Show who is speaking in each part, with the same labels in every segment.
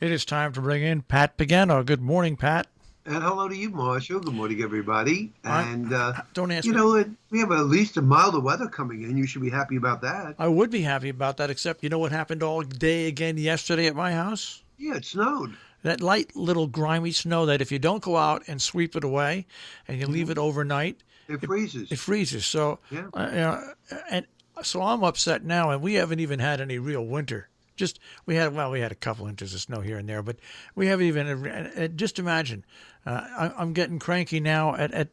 Speaker 1: It is time to bring in Pat Pagano. Good morning, Pat.
Speaker 2: And hello to you, Marshall. Good morning, everybody.
Speaker 1: I
Speaker 2: And,
Speaker 1: don't ask
Speaker 2: you
Speaker 1: me.
Speaker 2: know, we have at least a milder weather coming in. You should be happy about that.
Speaker 1: I would be happy about that, except you know what happened all day again yesterday at my house?
Speaker 2: Yeah, it snowed.
Speaker 1: That light little grimy snow that if you don't go out and sweep it away and you leave
Speaker 2: Hmm.
Speaker 1: it overnight,
Speaker 2: It
Speaker 1: it
Speaker 2: freezes.
Speaker 1: freezes. So,
Speaker 2: Yeah.
Speaker 1: and so I'm upset now, and we haven't even had any real winter. Just we had a couple inches of snow here and there, but we haven't even. Just imagine, I'm getting cranky now at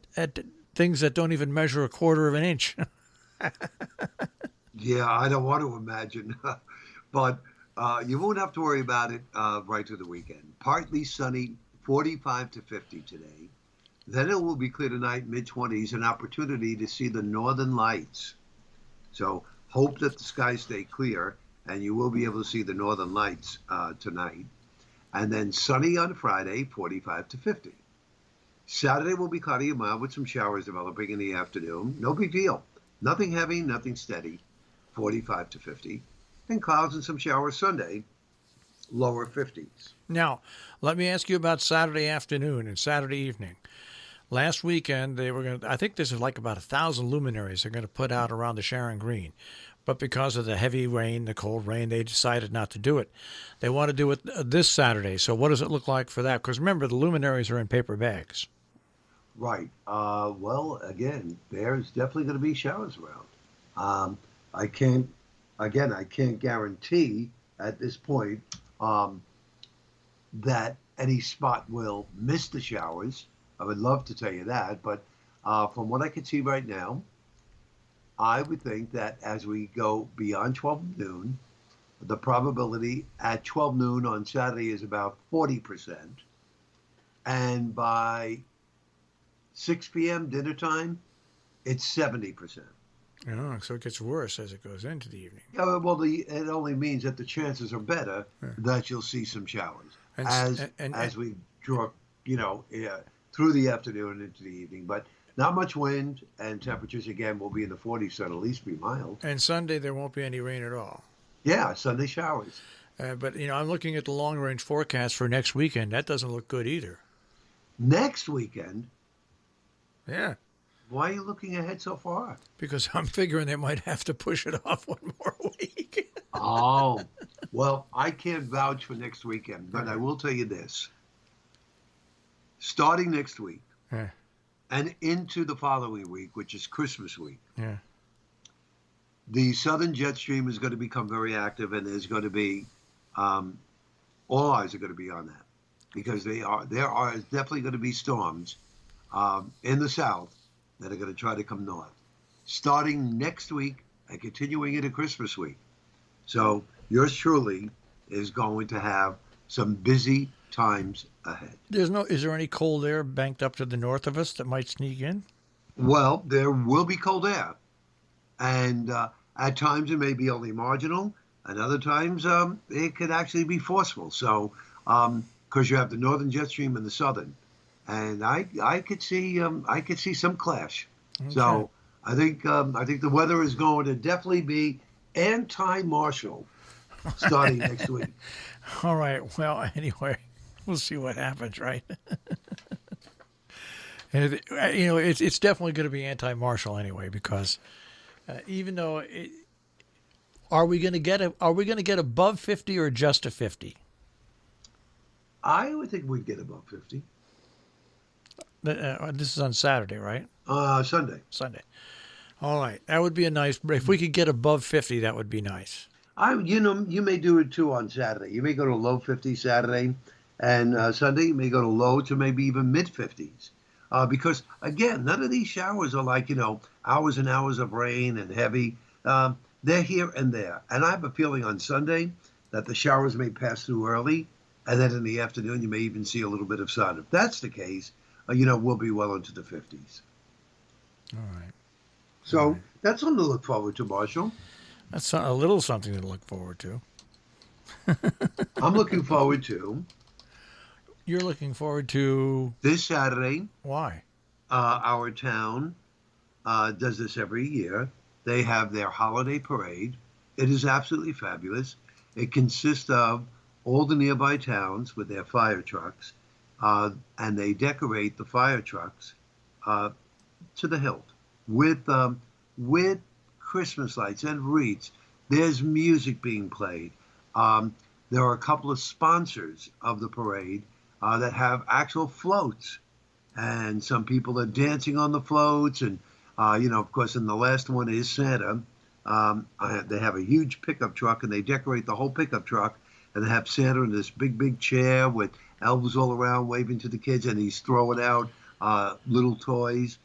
Speaker 1: things that don't even measure a quarter of an inch.
Speaker 2: Yeah, I don't want to imagine. But you won't have to worry about it right through the weekend. Partly sunny, 45 to 50 today. Then it will be clear tonight, mid 20s, an opportunity to see the northern lights. So hope that the skies stay clear and you will be able to see the northern lights tonight. And then sunny on Friday, 45 to 50. Saturday will be cloudy and mild with some showers developing in the afternoon. No big deal. Nothing heavy, nothing steady, 45 to 50. And clouds and some showers Sunday, lower 50s.
Speaker 1: Now, let me ask you about Saturday afternoon and Saturday evening. Last weekend, they were going to, I think this is like about 1,000 luminaries they're going to put out around the Sharon Green. But because of the heavy rain, the cold rain, they decided not to do it. They want to do it this Saturday. So what does it look like for that? Because remember, the luminaries are in paper bags.
Speaker 2: Right. Well, again, there's definitely going to be showers around. I can't, again, I can't guarantee at this point um, that any spot will miss the showers. I would love to tell you that, but from what I can see right now, I would think that as we go beyond 12 noon, the probability at 12 noon on Saturday is about 40%. And by 6 p.m. dinner time, it's 70%.
Speaker 1: Oh, so it gets worse as it goes into the evening.
Speaker 2: Yeah, well, it only means that the chances are better
Speaker 1: Yeah.
Speaker 2: that you'll see some showers
Speaker 1: And
Speaker 2: as we draw, through the afternoon and into the evening. But not much wind, and temperatures again will be in the 40s, so it'll at least be mild.
Speaker 1: and Sunday there won't be any rain at all.
Speaker 2: Yeah, Sunday showers.
Speaker 1: But I'm looking at the long range forecast for next weekend. That doesn't look good either.
Speaker 2: Next weekend,
Speaker 1: Yeah,
Speaker 2: why are you looking ahead so far?
Speaker 1: because I'm figuring they might have to push it off one more week.
Speaker 2: Oh, well, I can't vouch for next weekend, but I will tell you this. Starting next week
Speaker 1: Yeah,
Speaker 2: and into the following week, which is Christmas week,
Speaker 1: yeah.
Speaker 2: the southern jet stream is going to become very active, and there's going to be um, all eyes are going to be on that because there are definitely going to be storms in the south that are going to try to come north, starting next week and continuing into Christmas week. So yours truly is going to have some busy times ahead.
Speaker 1: Is there any cold air banked up to the north of us that might sneak in?
Speaker 2: Well, there will be cold air, and at times it may be only marginal, and other times it could actually be forceful. So, because you have the northern jet stream and the southern, and I could see some clash.
Speaker 1: Okay.
Speaker 2: So I think the weather is going to definitely be anti-Marshall starting next week.
Speaker 1: All right. Well, anyway, we'll see what happens, right? And, it's definitely going to be anti-Marshall anyway because even though are we going to get above 50 or just a 50?
Speaker 2: I would think we'd get above 50
Speaker 1: This is on Saturday, right?
Speaker 2: Sunday.
Speaker 1: Sunday. All right. That would be a nice. If we could get above 50, that would be nice.
Speaker 2: You may do it too on Saturday. You may go to low 50s Saturday, and Sunday you may go to low to maybe even mid 50s. Because again, none of these showers are like hours and hours of rain and heavy. They're here and there, and I have a feeling on Sunday that the showers may pass through early, and then in the afternoon you may even see a little bit of sun. If that's the case, we'll be well into the 50s.
Speaker 1: All right.
Speaker 2: So that's something to look forward to, Marshall.
Speaker 1: That's a little something to look forward to.
Speaker 2: I'm looking forward to
Speaker 1: You're looking forward to
Speaker 2: this Saturday.
Speaker 1: why?
Speaker 2: Our town does this every year. They have their holiday parade. It is absolutely fabulous. It consists of all the nearby towns with their fire trucks, and they decorate the fire trucks uh, to the hilt with Christmas lights and wreaths. There's music being played. There are a couple of sponsors of the parade that have actual floats, and some people are dancing on the floats. And of course, in the last one is Santa. They have a huge pickup truck, and they decorate the whole pickup truck, and they have Santa in this big chair with elves all around waving to the kids, and he's throwing out little toys.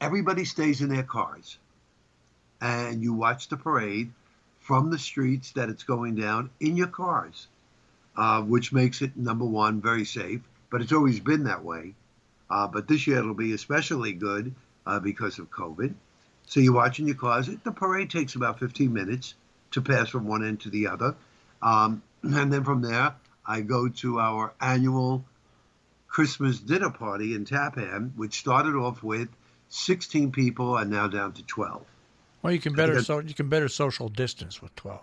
Speaker 2: Everybody stays in their cars, and you watch the parade from the streets that it's going down in your cars, which makes it, number one, very safe. But it's always been that way. But this year it'll be especially good because of COVID. So you watch in your cars. The parade takes about 15 minutes to pass from one end to the other. And then from there, I go to our annual Christmas dinner party in Tappan, which started off with 16 people and now down to 12.
Speaker 1: Well, you can better social distance with 12.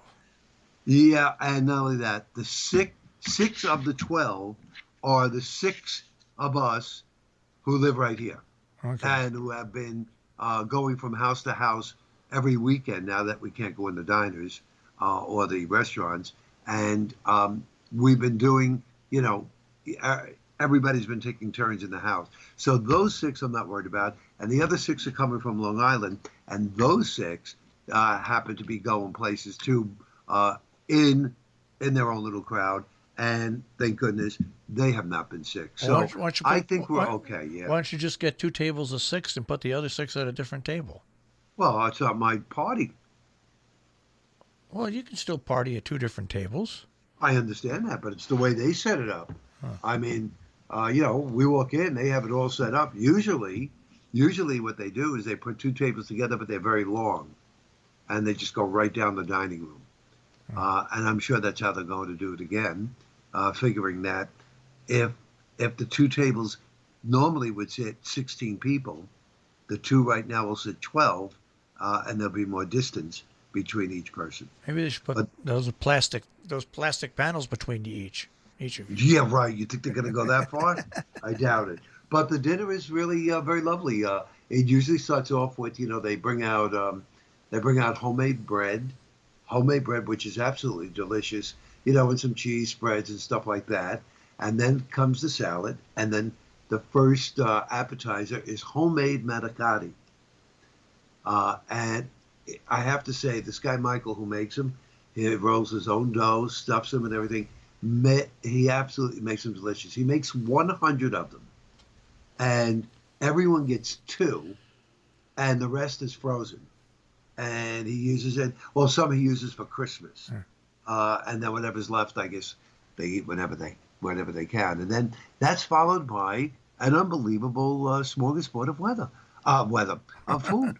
Speaker 2: Yeah, and not only that, the six of the 12 are the 6 of us who live right here,
Speaker 1: Okay.
Speaker 2: and who have been going from house to house every weekend now that we can't go in the diners or the restaurants. And we've been doing, everybody's been taking turns in the house. So those 6 I'm not worried about. And the other 6 are coming from Long Island. And those 6 happen to be going places too in their own little crowd. And thank goodness they have not been sick. So
Speaker 1: why don't you
Speaker 2: I think we're okay, yeah.
Speaker 1: Why don't you just get 2 tables of 6 and put the other 6 at a different table?
Speaker 2: Well, it's not my party.
Speaker 1: Well, you can still party at 2 different tables.
Speaker 2: I understand that, but it's the way they set it up.
Speaker 1: Huh.
Speaker 2: I mean, we walk in, they have it all set up. Usually what they do is they put 2 tables together, but they're very long, and they just go right down the dining room. And I'm sure that's how they're going to do it again, figuring that if the 2 tables normally would sit 16 people, the 2 right now will sit 12, and there'll be more distance between each person.
Speaker 1: Maybe they should put those plastic panels between each of you.
Speaker 2: Yeah, right. You think they're going to go that far? I doubt it. But the dinner is really very lovely. It usually starts off with, they bring out homemade bread, which is absolutely delicious, and some cheese spreads and stuff like that. And then comes the salad, and then the first appetizer is homemade manicotti. And I have to say, this guy Michael who makes them, he rolls his own dough, stuffs them and everything. He absolutely makes them delicious. He makes 100 of them, and everyone gets 2, and the rest is frozen. And he uses it. Well, some he uses for Christmas, and then whatever's left, I guess they eat whenever they can. And then that's followed by an unbelievable smorgasbord of food.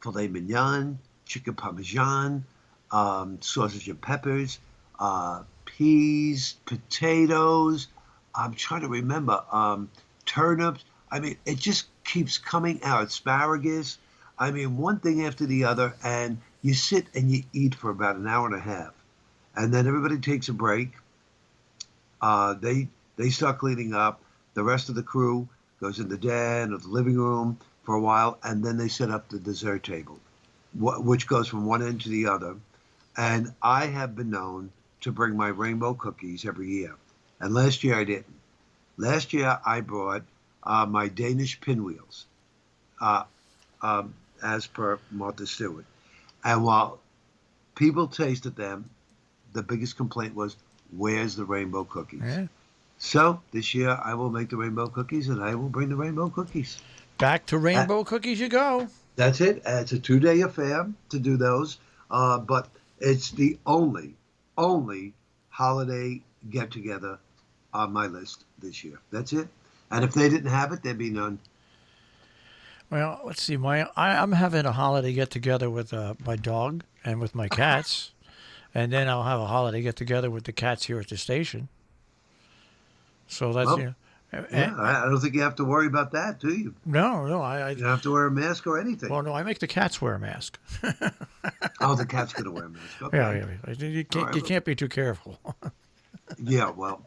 Speaker 2: Filet mignon, chicken parmesan, sausage and peppers, peas, potatoes. I'm trying to remember, turnips. I mean, it just keeps coming out. Asparagus. I mean, one thing after the other, and you sit and you eat for about an hour and a half, and then everybody takes a break. They start cleaning up. The rest of the crew goes in the den or the living room for a while, and then they set up the dessert table, which goes from one end to the other. And I have been known to bring my rainbow cookies every year, and last year I didn't. Last year I brought my Danish pinwheels, as per Martha Stewart. And while people tasted them, the biggest complaint was, where's the rainbow cookies?
Speaker 1: Yeah.
Speaker 2: So this year I will make the rainbow cookies, and I will bring the rainbow cookies.
Speaker 1: Back to rainbow cookies you go.
Speaker 2: That's it. It's a 2-day affair to do those, but it's the only holiday get-together on my list this year. That's it. And if they didn't have it, there'd be none.
Speaker 1: Well, let's see. I'm having a holiday get-together with my dog and with my cats, and then I'll have a holiday get-together with the cats here at the station. So that's
Speaker 2: I don't think you have to worry about that, do you?
Speaker 1: No,
Speaker 2: You don't have to wear a mask or anything.
Speaker 1: Well, no, I make the cats wear a mask.
Speaker 2: Oh, the cat's going to wear a mask. Okay.
Speaker 1: Yeah. You can't be too careful.
Speaker 2: Yeah, well,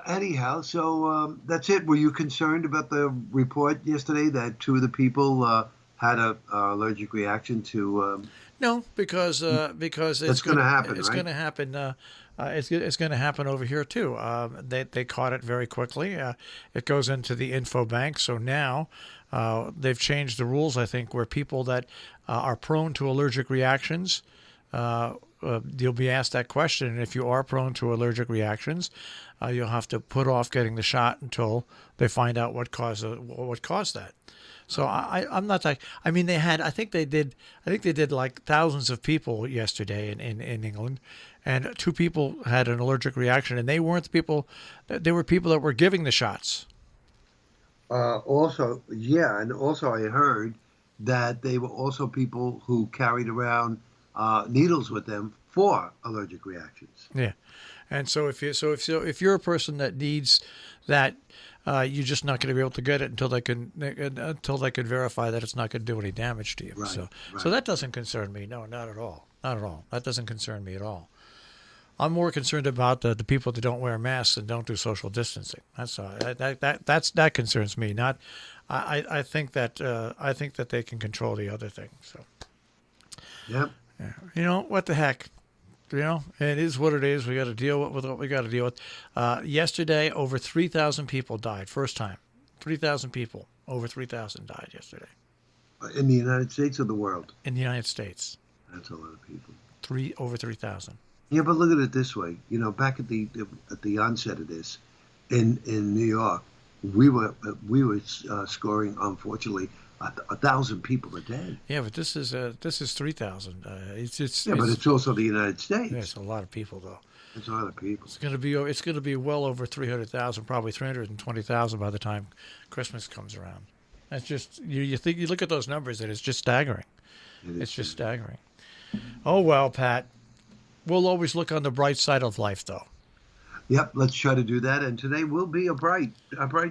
Speaker 2: anyhow, so that's it. Were you concerned about the report yesterday that two of the people had a allergic reaction to?
Speaker 1: No, because
Speaker 2: That's going to happen,
Speaker 1: it's
Speaker 2: right?
Speaker 1: going to happen. It's going to happen over here too. They caught it very quickly. It goes into the info bank. So now they've changed the rules. I think where people that are prone to allergic reactions, you'll be asked that question, and if you are prone to allergic reactions, you'll have to put off getting the shot until they find out what caused that. So I'm not like, I mean, they had, I think they did like thousands of people yesterday in England, and two people had an allergic reaction, and they weren't the people, they were people that were giving the shots.
Speaker 2: Also, yeah, and also I heard that they were also people who carried around needles with them for allergic reactions.
Speaker 1: Yeah. And so if you're a person that needs that, you're just not going to be able to get it until they can verify that it's not going to do any damage to you.
Speaker 2: Right,
Speaker 1: So
Speaker 2: right.
Speaker 1: that doesn't concern me. No, not at all. Not at all. That doesn't concern me at all. I'm more concerned about the people that don't wear masks and don't do social distancing. That's that concerns me. Not, I think that they can control the other thing. So
Speaker 2: Yep.
Speaker 1: yeah. What the heck. It is what it is. We got to deal with what we got to deal with. Yesterday, over 3,000 people died. First time. 3,000 people. Over 3,000 died yesterday
Speaker 2: In the United States or the world?
Speaker 1: in the United States.
Speaker 2: That's a lot of people.
Speaker 1: Over 3,000.
Speaker 2: Yeah, but look at it this way. Back at the onset of this, in New York, we were scoring, unfortunately, 1,000 people a day.
Speaker 1: Yeah, but this is 3,000.
Speaker 2: Yeah, but it's also the United
Speaker 1: Yeah, it's
Speaker 2: States.
Speaker 1: a lot of people though.
Speaker 2: It's a lot of people.
Speaker 1: It's going to be well over 300,000, probably 320,000 by the time Christmas comes around. That's just you look at those numbers and it's just staggering.
Speaker 2: It
Speaker 1: It's
Speaker 2: is.
Speaker 1: just staggering. Oh well, Pat. We'll always look on the bright side of life, though.
Speaker 2: Yep, let's try to do that. And today will be a bright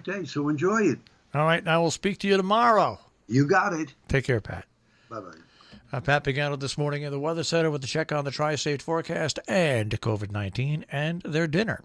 Speaker 2: day, so enjoy it.
Speaker 1: All right, now we'll speak to you tomorrow.
Speaker 2: You got it.
Speaker 1: Take care, Pat.
Speaker 2: Bye bye.
Speaker 1: Pat Pagano this morning in the Weather Center with the check on the Tri-State forecast and COVID-19 and their dinner.